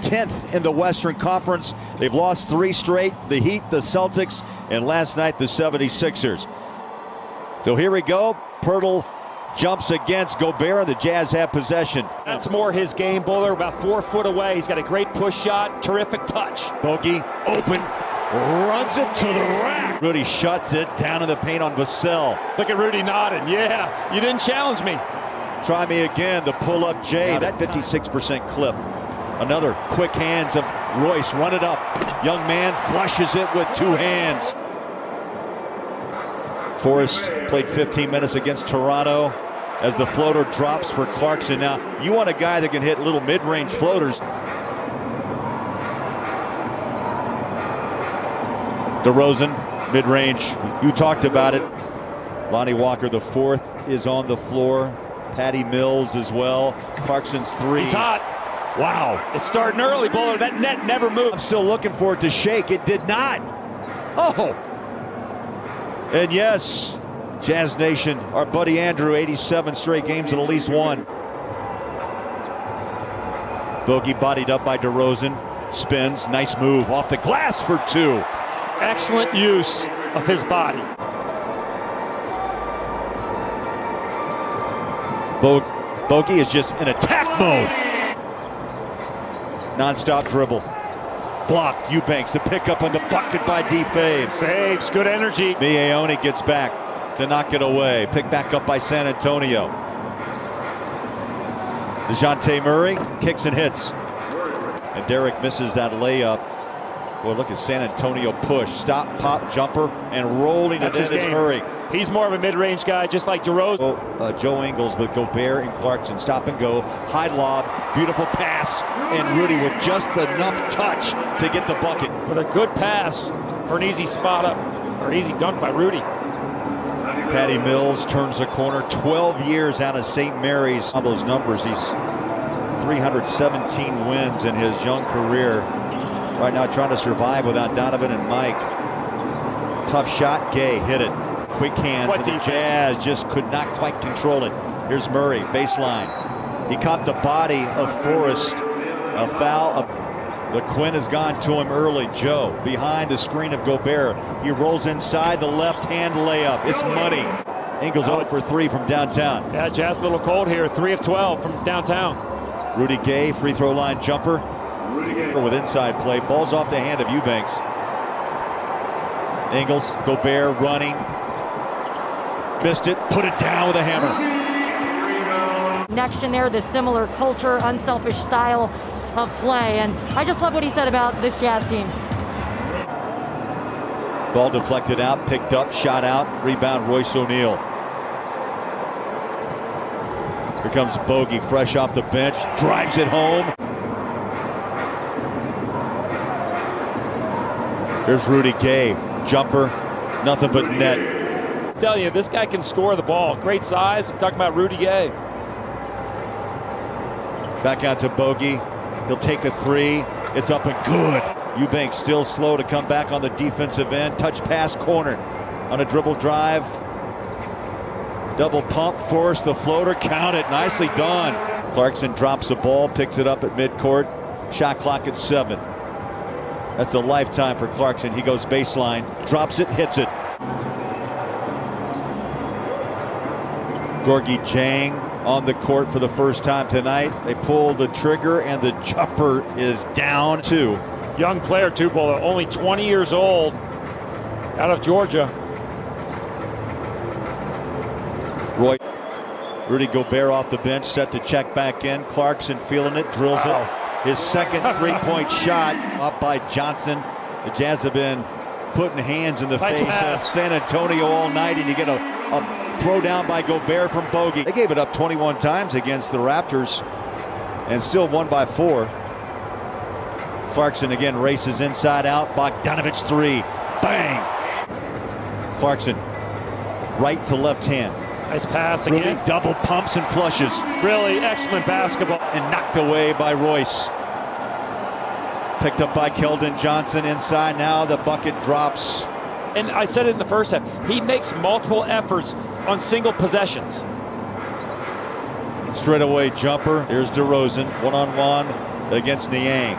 10th in the Western Conference. They've lost 3 straight, the Heat, the Celtics, and last night the 76ers. So here we go. Pirtle jumps against Gobert, and the Jazz have possession. That's more his game, Bowler, about 4 foot away. He's got a great push shot, terrific touch. Bogey open, runs it to the rack. Rudy shuts it down in the paint on Vassell. Look at Rudy nodding. Yeah, you didn't challenge me. Try me again, the pull-up J, that 56% clip. Another quick hands of Royce, run it up. Young man flushes it with 2 hands. Forrest played 15 minutes against Toronto as the floater drops for Clarkson. Now, you want a guy that can hit little mid-range floaters. DeRozan, mid-range, you talked about it. Lonnie Walker, the 4th, is on the floor. Patty Mills as well. Clarkson's 3. He's hot. Wow. It's starting early, Bowler. That net never moved. I'm still looking for it to shake. It did not. Oh. And yes, Jazz Nation, our buddy Andrew, 87 straight games and at least 1. Bogey bodied up by DeRozan. Spins. Nice move. Off the glass for 2. Excellent use of his body. Bogey is just in attack mode. Non-stop dribble. Blocked. Eubanks, a pickup on the bucket by D. Faves. Faves, good energy. Miaoni gets back to knock it away. Picked back up by San Antonio. DeJounte Murray kicks and hits. And Derek misses that layup. Boy, look at San Antonio push. Stop, pop, jumper, and rolling it in is Murray. He's more of a mid-range guy, just like DeRozan. Joe Ingles with Gobert and Clarkson. Stop and go. High lob. Beautiful pass. And Rudy with just enough touch to get the bucket. With a good pass for an easy spot up, or easy dunk by Rudy. Patty Mills turns the corner. 12 years out of St. Mary's. On those numbers, he's 317 wins in his young career. Right now trying to survive without Donovan and Mike. Tough shot. Gay hit it. Quick hands. What and the Jazz just could not quite control it. Here's Murray, baseline. He caught the body of Forrest. A foul. The Quinn has gone to him early. Joe behind the screen of Gobert. He rolls inside the left-hand layup. It's money. Ingles 0 for 3 from downtown. Yeah, Jazz a little cold here. 3 of 12 from downtown. Rudy Gay, free throw line jumper. With inside play. Ball's off the hand of Eubanks. Ingles, Gobert running. Missed it. Put it down with a hammer. Connection there, the similar culture, unselfish style of play. And I just love what he said about this Jazz team. Ball deflected out, picked up, shot out. Rebound, Royce O'Neal. Here comes Bogey, fresh off the bench. Drives it home. Here's Rudy Gay. Jumper. Nothing but net. I tell you, this guy can score the ball. Great size. I'm talking about Rudy Gay. Back out to Bogey. He'll take a 3. It's up and good. Eubanks still slow to come back on the defensive end. Touch pass corner. On a dribble drive. Double pump. Force the floater. Count it. Nicely done. Clarkson drops the ball. Picks it up at midcourt. Shot clock at 7. That's a lifetime for Clarkson. He goes baseline. Drops it. Hits it. Gorgie Jang on the court for the first time tonight. They pull the trigger and the jumper is down 2. Young player too, Bowler. Only 20 years old. Out of Georgia. Rudy Gobert off the bench, set to check back in. Clarkson feeling it, drills it. His second three-point shot up by Johnson. The Jazz have been putting hands in the face of San Antonio all night, and you get a throw down by Gobert from Bogey. They gave it up 21 times against the Raptors and still won by 4. Clarkson again races inside out. Bogdanovich 3. Bang! Clarkson right to left hand. Nice pass again. Rudy double pumps and flushes. Really excellent basketball. And knocked away by Royce. Picked up by Keldon Johnson inside. Now the bucket drops. And I said it in the first half. He makes multiple efforts on single possessions. Straightaway jumper. Here's DeRozan. One-on-one. against Niang.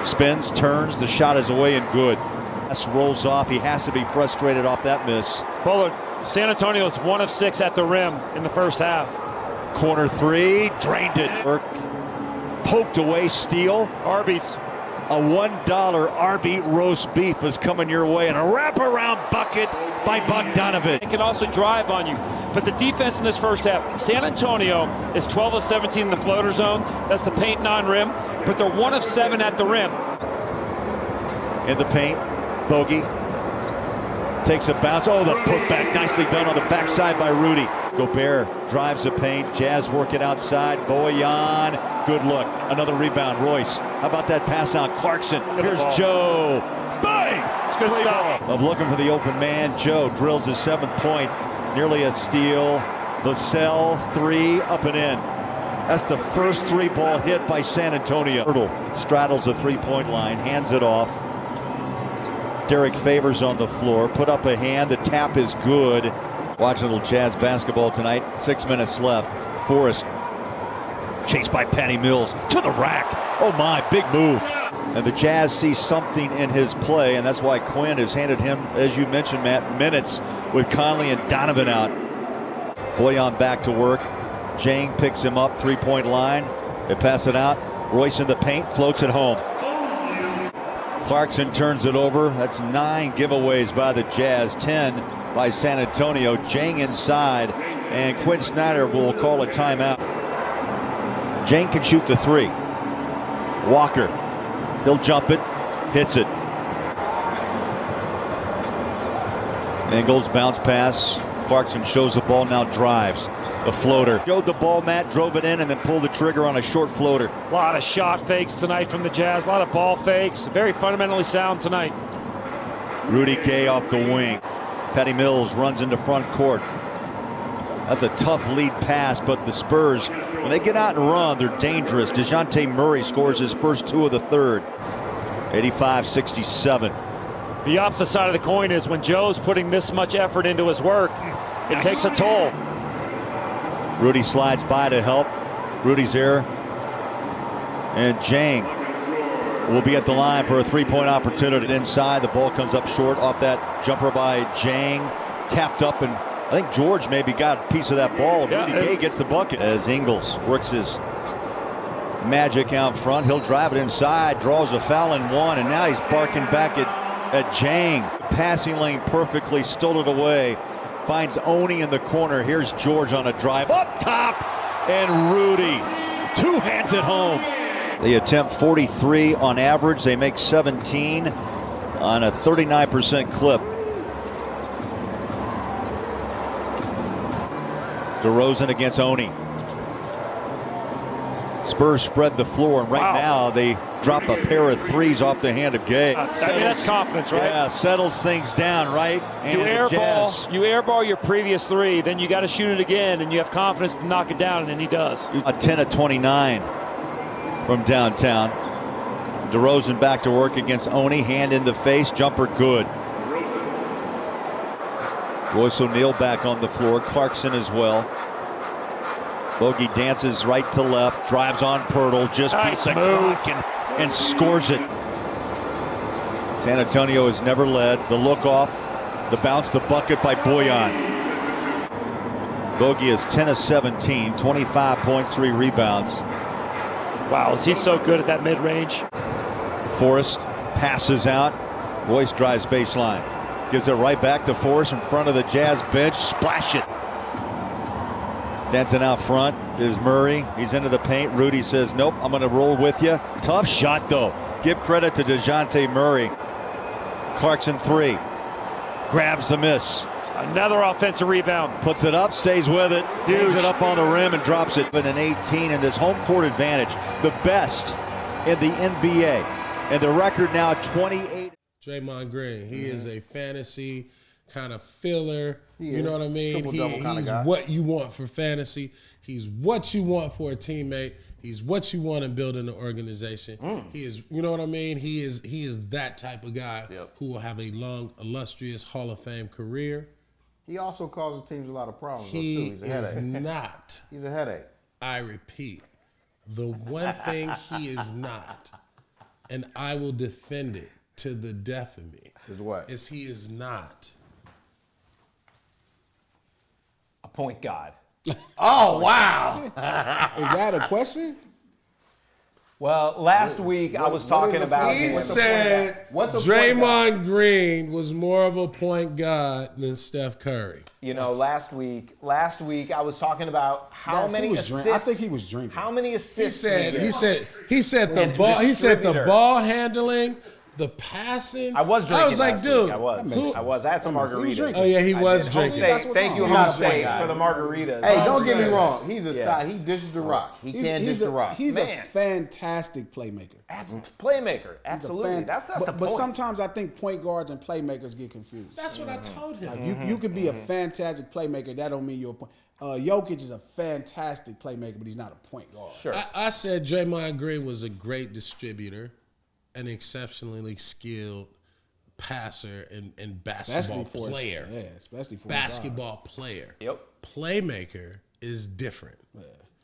Spins, turns, the shot is away and good. Rolls off. He has to be frustrated off that miss. Bowler, San Antonio is 1 of 6 at the rim in the first half. Corner three, drained it. Poked away, steal. Arby's. A $1 Arby roast beef is coming your way, and a wraparound bucket by Bogdanovic. It can also drive on you. But the defense in this first half, San Antonio is 12 of 17 in the floater zone. That's the paint non-rim. But they're 1 of 7 at the rim. In the paint, Bogey takes a bounce. Oh, the putback nicely done on the backside by Rudy. Gobert drives the paint. Jazz work it outside. Bojan, good look. Another rebound. Royce, how about that pass out? Clarkson, here's Joe. Bang! It's good stuff. Of looking for the open man. Joe drills his 7th point. Nearly a steal. Vassell, 3, up and in. That's the first 3-ball hit by San Antonio. Straddles the 3-point line, hands it off. Derek Favors on the floor, put up a hand, the tap is good. Watching a little Jazz basketball tonight, 6 minutes left. Forrest, chased by Patty Mills, to the rack. Oh my, big move. And the Jazz see something in his play, and that's why Quinn has handed him, as you mentioned, Matt, minutes with Conley and Donovan out. Bojan back to work. Jang picks him up, 3-point line. They pass it out. Royce in the paint, floats it home. Clarkson turns it over. That's 9 giveaways by the Jazz, 10 by San Antonio. Jang inside, and Quinn Snyder will call a timeout. Jang can shoot the 3. Walker, he'll jump it, hits it. Ingles bounce pass. Clarkson shows the ball, now drives. The floater. Showed the ball, Matt, drove it in, and then pulled the trigger on a short floater. A lot of shot fakes tonight from the Jazz. A lot of ball fakes. Very fundamentally sound tonight. Rudy Gay off the wing. Patty Mills runs into front court. That's a tough lead pass, but the Spurs, when they get out and run, they're dangerous. DeJounte Murray scores his first 2 of the third. 85-67. The opposite side of the coin is when Joe's putting this much effort into his work, it takes a toll. Rudy slides by to help. Rudy's there. And Jang will be at the line for a 3-point opportunity. Inside, the ball comes up short off that jumper by Jang. Tapped up, and I think George maybe got a piece of that ball. Rudy Gay gets the bucket as Ingles works his magic out front. He'll drive it inside, draws a foul and 1, and now he's barking back at Jang. Passing lane perfectly, stole it away. Finds Oni in the corner. Here's George on a drive up top, and Rudy 2 hands it home. They attempt 43 on average. They make 17 on a 39% clip. DeRozan against Oni. Spurs spread the floor, and right now they drop a pair of 3s off the hand of Gay. That's confidence, right? Yeah, settles things down, right? And you airball your previous 3, then you got to shoot it again, and you have confidence to knock it down, and he does. A 10 of 29 from downtown. DeRozan back to work against Oni, hand in the face, jumper good. Royce O'Neal back on the floor, Clarkson as well. Bogey dances right to left, drives on Pirtle, just beats the clock and scores it. San Antonio has never led. The look off, the bounce, the bucket by Bojan. Bogey is 10 of 17, 25 points, 3 rebounds. Wow, is he so good at that mid-range? Forrest passes out. Royce drives baseline. Gives it right back to Forrest in front of the Jazz bench. Splash it. Dancing out front is Murray. He's into the paint. Rudy says, nope, I'm going to roll with you. Tough shot, though. Give credit to DeJounte Murray. Clarkson 3. Grabs the miss. Another offensive rebound. Puts it up, stays with it. Hangs it up on the rim and drops it. But an 18 in this home court advantage. The best in the NBA. And the record now 28. Draymond Green, he is a fantasy kind of filler. You know what I mean? He's what you want for fantasy. He's what you want for a teammate. He's what you want to build in the organization. He is, you know what I mean? He is that type of guy who will have a long, illustrious Hall of Fame career. He also causes teams a lot of problems. He too. He's a is headache. not. He's a headache. I repeat, The one thing he is not, and I will defend it to the death of me, Is what? is he is not A point guard. Oh, wow. Is that a question? Well, last week I was talking about He him. said What's a point guard? Draymond Green was more of a point guard than Steph Curry. You know, last week I was talking about how Yes, many he was assists. I think he was drinking. How many He assists? said did he said the And ball distributor. handling, the passing. I was drinking. I was like, last dude, week. I was. I had some He was margaritas. drinking. oh yeah, he was Home drinking. State. That's what's Thank you, wrong. Home He's a State, guy. for the margaritas. Hey, Oh, don't get me yeah. wrong. He's a Yeah. side. He dishes the rock. He can't dish the rock. He's Man. a fantastic playmaker. Playmaker, absolutely. That's the but point. sometimes I think point guards and playmakers get confused. That's what I told him. Like you could be a fantastic playmaker. That don't mean you're a point. Jokic is a fantastic playmaker, but he's not a point guard. Sure. I said Draymond Green was a great distributor, an exceptionally skilled passer and basketball player. Especially for Basketball player. Yep. Playmaker is different.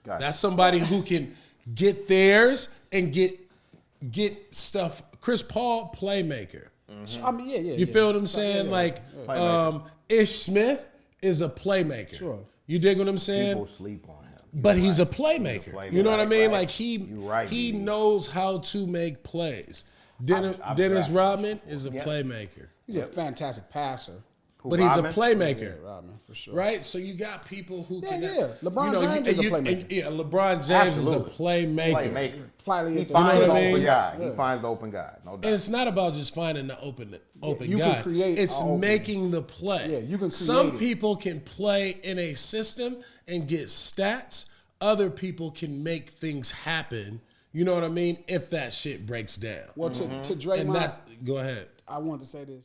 Gotcha. That's somebody who can get theirs and get stuff. Chris Paul, playmaker. I mean, yeah. You feel what I'm saying? Ish Smith is a playmaker. Sure. You dig what I'm saying? People sleep on him. But he's a playmaker. You know what I mean? Right. Like he knows how to make plays. Dennis Rodman is a playmaker. He's a fantastic passer. But he's a Rodman? playmaker. Yeah, Rodman, for sure. Right? So you got people who can LeBron James is a playmaker. LeBron James is a Absolutely. playmaker. Playmaker. Slightly He at the- finds know the what I open mean? guy. He finds the open guy. No doubt. And it's not about just finding the open you guy. can create It's a open- making the play. Yeah, you can Some create it. people can play in a system and get stats. Other people can make things happen. You know what I mean? If that shit breaks down. Well, to And Draymond, that's go ahead. I wanted to say this.